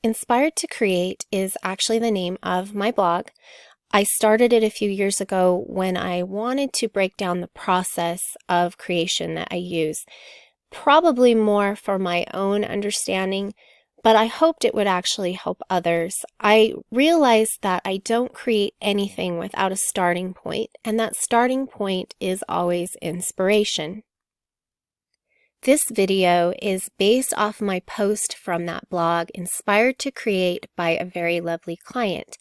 Inspired to Create is actually the name of my blog. I started it a few years ago when I wanted to break down the process of creation that I use, probably more for my own understanding, but I hoped it would actually help others. I realized that I don't create anything without a starting point, and that starting point is always inspiration. This video is based off my post from that blog, Inspired to Create by a Very Lovely Client,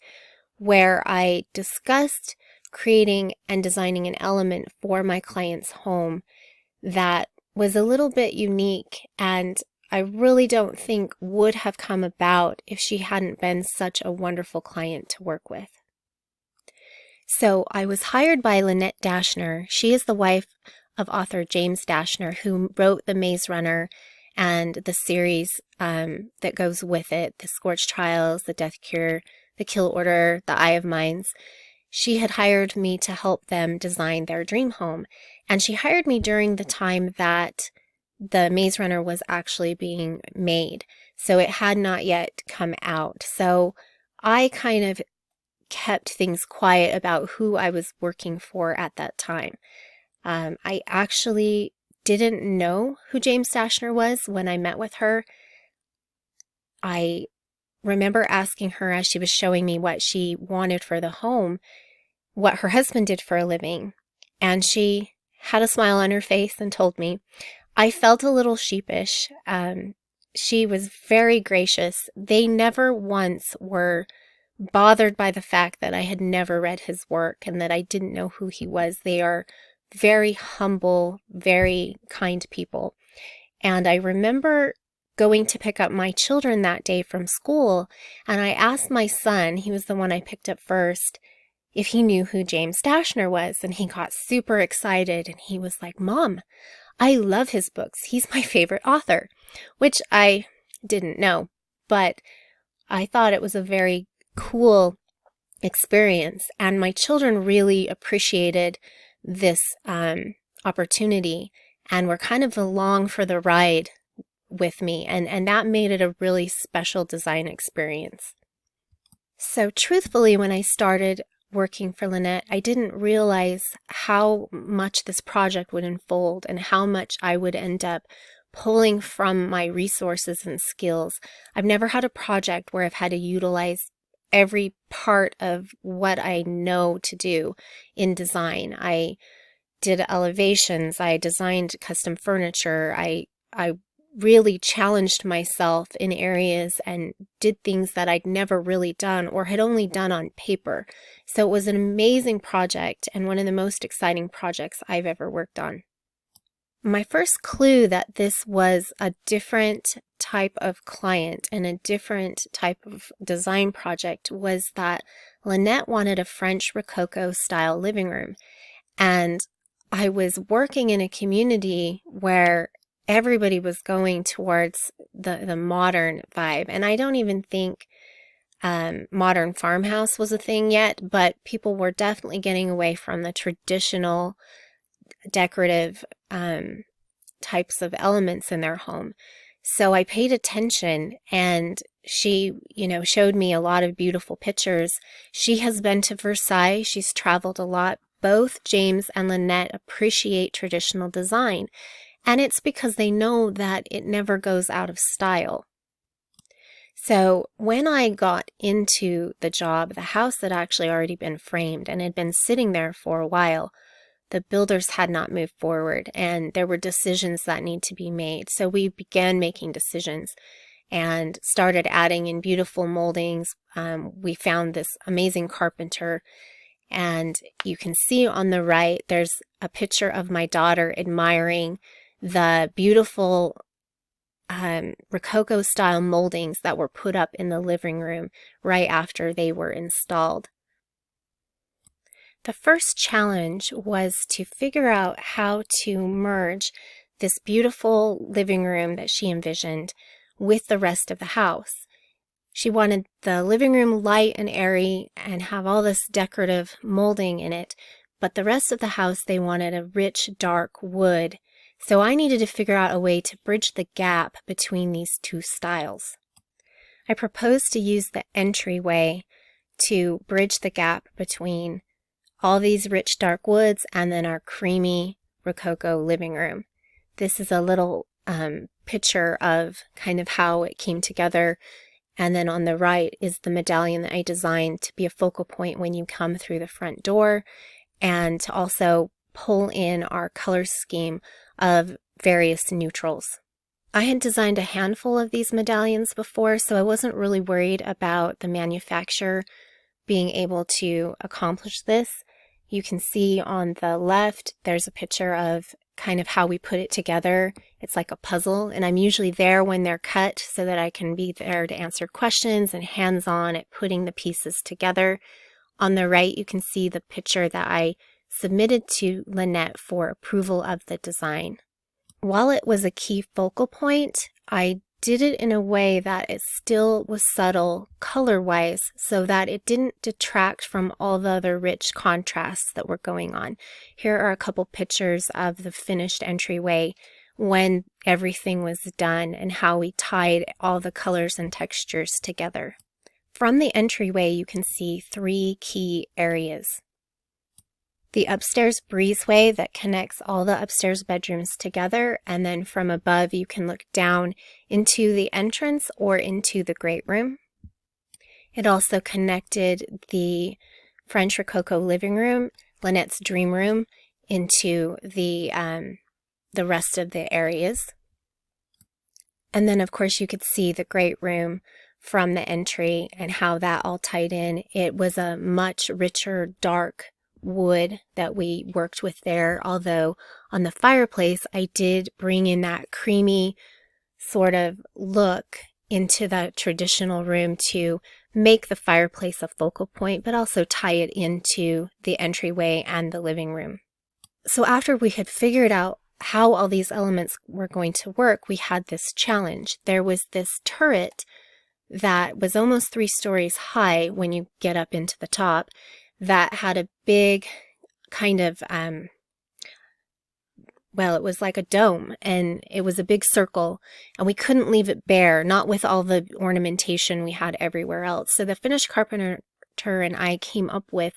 where I discussed creating and designing an element for my client's home that was a little bit unique and I really don't think would have come about if she hadn't been such a wonderful client to work with. So I was hired by Lynette Dashner. She is the wife of author James Dashner, who wrote The Maze Runner and the series that goes with it, The Scorched Trials, The Death Cure, The Kill Order, The Eye of Mines. She had hired me to help them design their dream home. And she hired me during the time that The Maze Runner was actually being made. So it had not yet come out. So I kind of kept things quiet about who I was working for at that time. I actually didn't know who James Dashner was when I met with her. I remember asking her as she was showing me what she wanted for the home, what her husband did for a living, and she had a smile on her face and told me. I felt a little sheepish. She was very gracious. They never once were bothered by the fact that I had never read his work and that I didn't know who he was. They are very humble, very kind people. And I remember going to pick up my children that day from school, and I asked my son, he was the one I picked up first, if he knew who James Dashner was, and he got super excited, and he was like, "Mom, I love his books. He's my favorite author," which I didn't know, but I thought it was a very cool experience, and my children really appreciated this opportunity and were kind of along for the ride with me, and that made it a really special design experience. So truthfully, when I started working for Lynette, I didn't realize how much this project would unfold and how much I would end up pulling from my resources and skills. I've never had a project where I've had to utilize every part of what I know to do in design. I did elevations, I designed custom furniture, I really challenged myself in areas and did things that I'd never really done or had only done on paper. So it was an amazing project and one of the most exciting projects I've ever worked on. My first clue that this was a different type of client and a different type of design project was that Lynette wanted a French Rococo style living room. And I was working in a community where everybody was going towards the modern vibe. And I don't even think modern farmhouse was a thing yet, but people were definitely getting away from the traditional decorative types of elements in their home. So I paid attention, and she, showed me a lot of beautiful pictures. She has been to Versailles. She's traveled a lot. Both James and Lynette appreciate traditional design, and it's because they know that it never goes out of style. So when I got into the job, the house had actually already been framed and had been sitting there for a while. The builders had not moved forward, and there were decisions that need to be made. So we began making decisions and started adding in beautiful moldings. We found this amazing carpenter, and you can see on the right, there's a picture of my daughter admiring the beautiful Rococo style moldings that were put up in the living room right after they were installed. The first challenge was to figure out how to merge this beautiful living room that she envisioned with the rest of the house. She wanted the living room light and airy and have all this decorative molding in it, but the rest of the house they wanted a rich, dark wood. So I needed to figure out a way to bridge the gap between these two styles. I proposed to use the entryway to bridge the gap between all these rich dark woods and then our creamy Rococo living room. This is a little picture of kind of how it came together. And then on the right is the medallion that I designed to be a focal point when you come through the front door, and to also pull in our color scheme of various neutrals. I had designed a handful of these medallions before, so I wasn't really worried about the manufacturer being able to accomplish this. You can see on the left, there's a picture of kind of how we put it together. It's like a puzzle, and I'm usually there when they're cut so that I can be there to answer questions and hands-on at putting the pieces together. On the right, you can see the picture that I submitted to Lynette for approval of the design. While it was a key focal point, I did it in a way that it still was subtle color-wise so that it didn't detract from all the other rich contrasts that were going on. Here are a couple pictures of the finished entryway when everything was done and how we tied all the colors and textures together. From the entryway, you can see 3 key areas. The upstairs breezeway that connects all the upstairs bedrooms together, and then from above you can look down into the entrance or into the great room. It also connected the French Rococo living room, Lynette's dream room, into the rest of the areas. And then of course you could see the great room from the entry and how that all tied in. It was a much richer, dark wood that we worked with there, although on the fireplace I did bring in that creamy sort of look into the traditional room to make the fireplace a focal point, but also tie it into the entryway and the living room. So after we had figured out how all these elements were going to work, we had this challenge. There was this turret that was almost 3 stories high when you get up into the top, that had a big kind of, well, it was like a dome, and it was a big circle, and we couldn't leave it bare, not with all the ornamentation we had everywhere else. So the finished carpenter and I came up with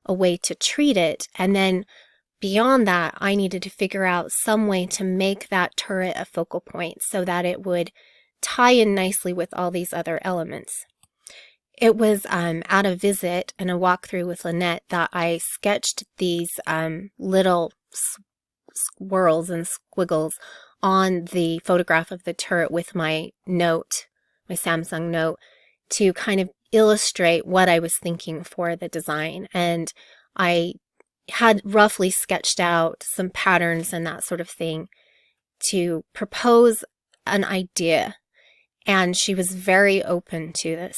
a way to treat it, and then beyond that, I needed to figure out some way to make that turret a focal point so that it would tie in nicely with all these other elements. It was at a visit and a walkthrough with Lynette that I sketched these little swirls and squiggles on the photograph of the turret with my note, my Samsung note, to kind of illustrate what I was thinking for the design. And I had roughly sketched out some patterns and that sort of thing to propose an idea, and she was very open to this.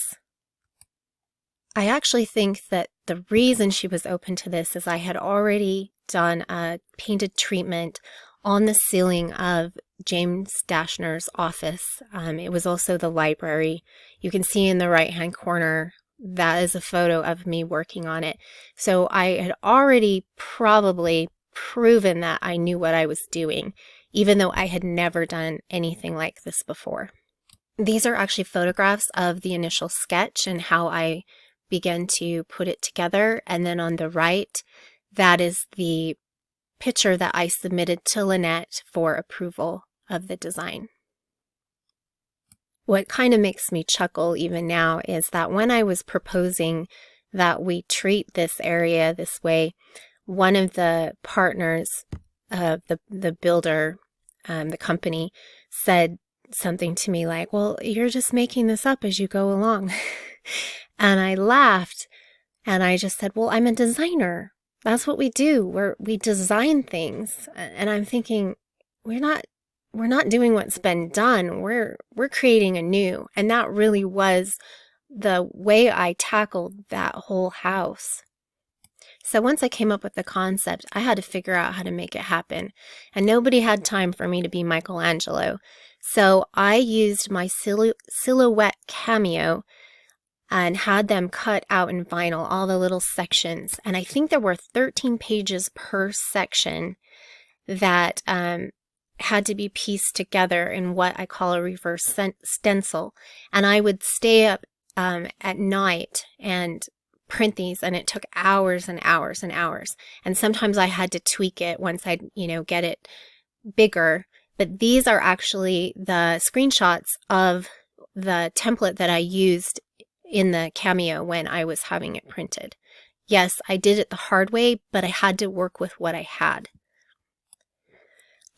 I actually think that the reason she was open to this is I had already done a painted treatment on the ceiling of James Dashner's office. It was also the library. You can see in the right-hand corner, that is a photo of me working on it. So I had already probably proven that I knew what I was doing, even though I had never done anything like this before. These are actually photographs of the initial sketch and how I began to put it together. And then on the right, that is the picture that I submitted to Lynette for approval of the design. What kind of makes me chuckle even now is that when I was proposing that we treat this area this way, one of the partners of the builder, the company, said something to me like, "Well, you're just making this up as you go along." And I laughed, and I just said, "Well, I'm a designer. That's what we do. We design things." And I'm thinking, we're not doing what's been done. We're creating anew. And that really was the way I tackled that whole house. So once I came up with the concept, I had to figure out how to make it happen. And nobody had time for me to be Michelangelo. So I used my silhouette cameo and had them cut out in vinyl, all the little sections. And I think there were 13 pages per section that had to be pieced together in what I call a reverse stencil. And I would stay up at night and print these, and it took hours and hours and hours. And sometimes I had to tweak it once I'd, get it bigger. But these are actually the screenshots of the template that I used in the Cameo when I was having it printed. Yes, I did it the hard way, but I had to work with what I had.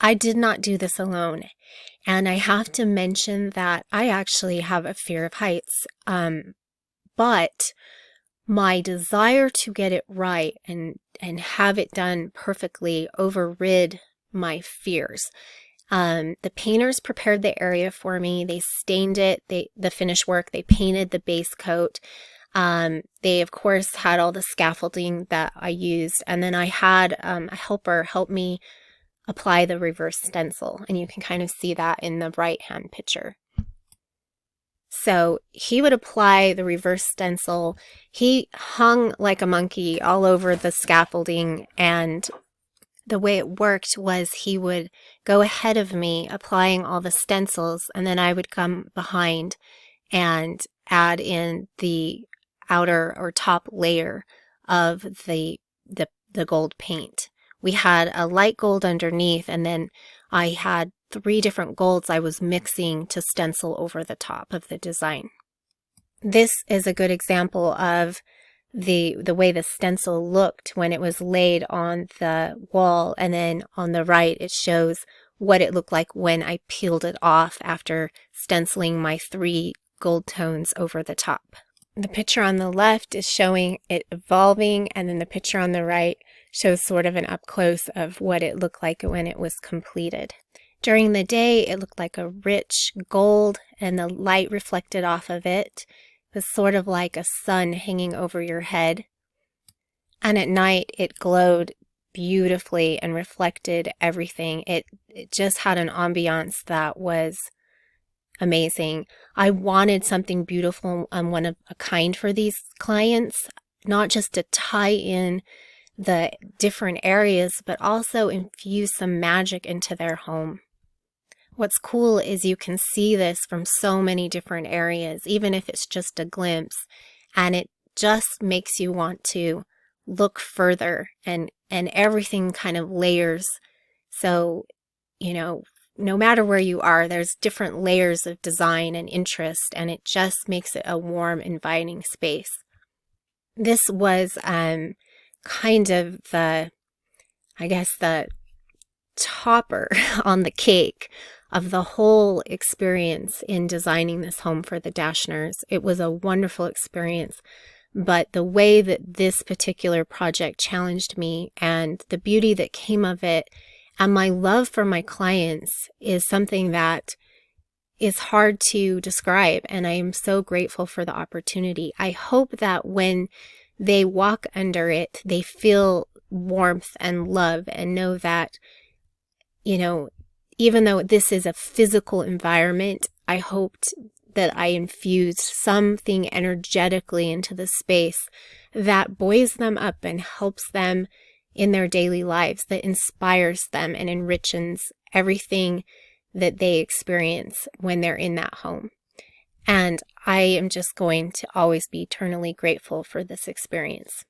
I did not do this alone. And I have to mention that I actually have a fear of heights. But my desire to get it right and have it done perfectly overrid my fears. The painters prepared the area for me. They stained it, the finished work, they painted the base coat. They, of course, had all the scaffolding that I used. And then I had a helper help me apply the reverse stencil. And you can kind of see that in the right-hand picture. So he would apply the reverse stencil. He hung like a monkey all over the scaffolding, and the way it worked was he would go ahead of me applying all the stencils, and then I would come behind and add in the outer or top layer of the gold paint. We had a light gold underneath, and then I had 3 different golds I was mixing to stencil over the top of the design. This is a good example of the way the stencil looked when it was laid on the wall, and then on the right it shows what it looked like when I peeled it off after stenciling my 3 gold tones over the top. The picture on the left is showing it evolving, and then the picture on the right shows sort of an up close of what it looked like when it was completed. During the day, it looked like a rich gold, and the light reflected off of it. It was sort of like a sun hanging over your head. And at night, it glowed beautifully and reflected everything. It just had an ambiance that was amazing. I wanted something beautiful and one of a kind for these clients, not just to tie in the different areas, but also infuse some magic into their home. What's cool is you can see this from so many different areas, even if it's just a glimpse, and it just makes you want to look further, and everything kind of layers. So, no matter where you are, there's different layers of design and interest, and it just makes it a warm, inviting space. This was kind of the topper on the cake of the whole experience in designing this home for the Dashners. It was a wonderful experience, but the way that this particular project challenged me and the beauty that came of it and my love for my clients is something that is hard to describe, and I am so grateful for the opportunity. I hope that when they walk under it, they feel warmth and love and know that, even though this is a physical environment, I hoped that I infused something energetically into the space that buoys them up and helps them in their daily lives, that inspires them and enriches everything that they experience when they're in that home. And I am just going to always be eternally grateful for this experience.